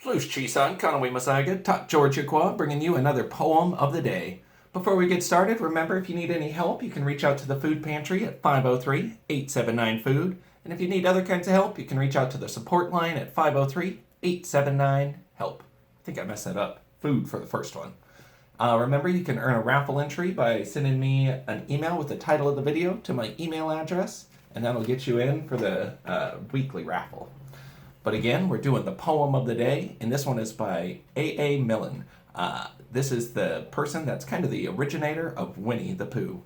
Sluice Chisan, Kanawi Masaga, Tot Georgia Kwa, bringing you another poem of the day. Before we get started, remember if you need any help, you can reach out to the food pantry at 503-879-FOOD. And if you need other kinds of help, you can reach out to the support line at 503-879-HELP. I think I messed that up. Food for the first one. Remember, you can earn a raffle entry by sending me an email with the title of the video to my email address, and that'll get you in for the weekly raffle. But again, we're doing the poem of the day, and this one is by A.A. Milne. This is the person that's kind of the originator of Winnie the Pooh.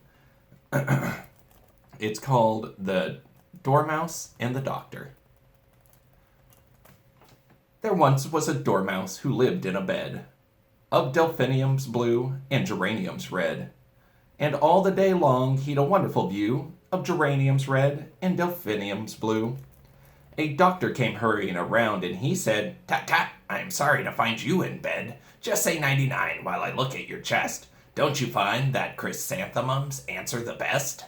It's called The Doormouse and the Doctor. There once was a dormouse who lived in a bed of delphiniums blue and geraniums red. And all the day long he'd a wonderful view of geraniums red and delphiniums blue. A doctor came hurrying around and he said, "Tut tut, I'm sorry to find you in bed. Just say 99 while I look at your chest. Don't you find that chrysanthemums answer the best?"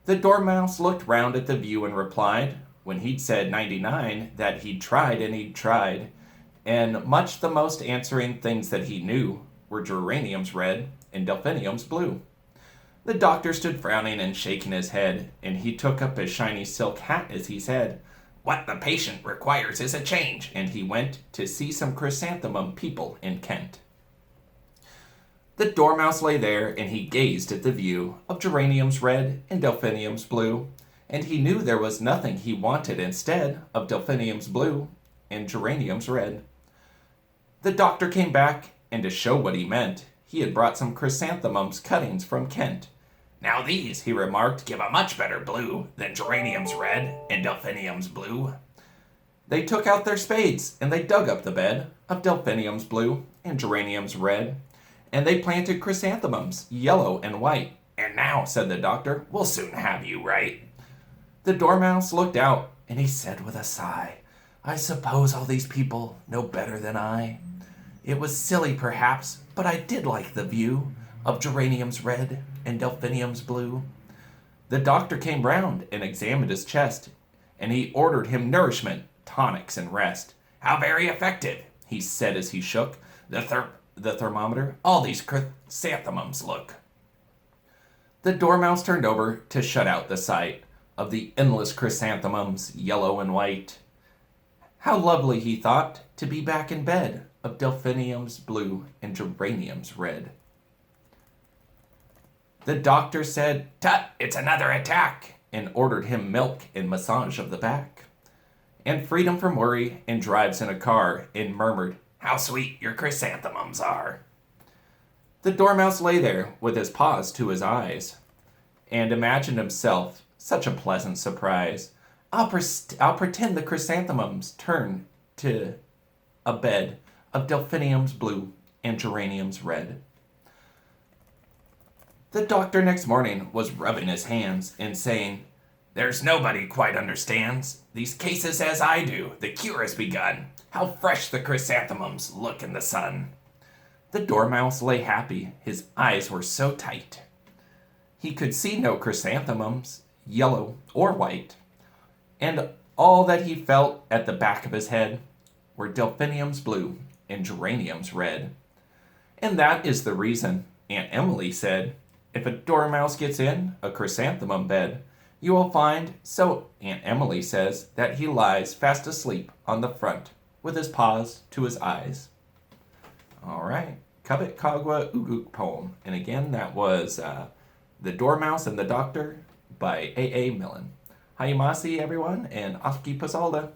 The dormouse looked round at the view and replied, when he'd said 99, that he'd tried and he'd tried. And much the most answering things that he knew were geraniums red and delphiniums blue. The doctor stood frowning and shaking his head, and he took up his shiny silk hat as he said, "What the patient requires is a change," and he went to see some chrysanthemum people in Kent. The dormouse lay there, and he gazed at the view of geraniums red and delphiniums blue, and he knew there was nothing he wanted instead of delphiniums blue and geraniums red. The doctor came back, and to show what he meant, he had brought some chrysanthemums cuttings from Kent. "Now these," he remarked, "give a much better blue than geraniums red and delphiniums blue." They took out their spades, and they dug up the bed of delphiniums blue and geraniums red, and they planted chrysanthemums, yellow and white. "And now," said the doctor, "we'll soon have you right." The dormouse looked out, and he said with a sigh, "I suppose all these people know better than I. It was silly, perhaps, but I did like the view of geraniums red and delphiniums blue." The doctor came round and examined his chest, and he ordered him nourishment, tonics, and rest. "How very effective," he said as he shook the thermometer, "all these chrysanthemums look." The dormouse turned over to shut out the sight of the endless chrysanthemums, yellow and white. How lovely, he thought, to be back in bed of delphiniums blue and geraniums red. The doctor said, "Tut, it's another attack," and ordered him milk and massage of the back, and freedom from worry and drives in a car, and murmured, "How sweet your chrysanthemums are." The dormouse lay there with his paws to his eyes, and imagined himself such a pleasant surprise. I'll pretend the chrysanthemums turn to a bed of delphiniums blue and geraniums red. The doctor next morning was rubbing his hands and saying, "There's nobody quite understands these cases as I do. The cure has begun. How fresh the chrysanthemums look in the sun." The dormouse lay happy. His eyes were so tight. He could see no chrysanthemums, yellow or white, and all that he felt at the back of his head were delphiniums blue and geraniums red. And that is the reason Aunt Emily said, "If a dormouse gets in a chrysanthemum bed, you will find," so Aunt Emily says, "that he lies fast asleep on the front with his paws to his eyes." All right, Kabit Kagwa Uguk poem. And again, that was The Dormouse and the Doctor by A.A. Milne. Hayamasi, everyone, and Afki Pasalda.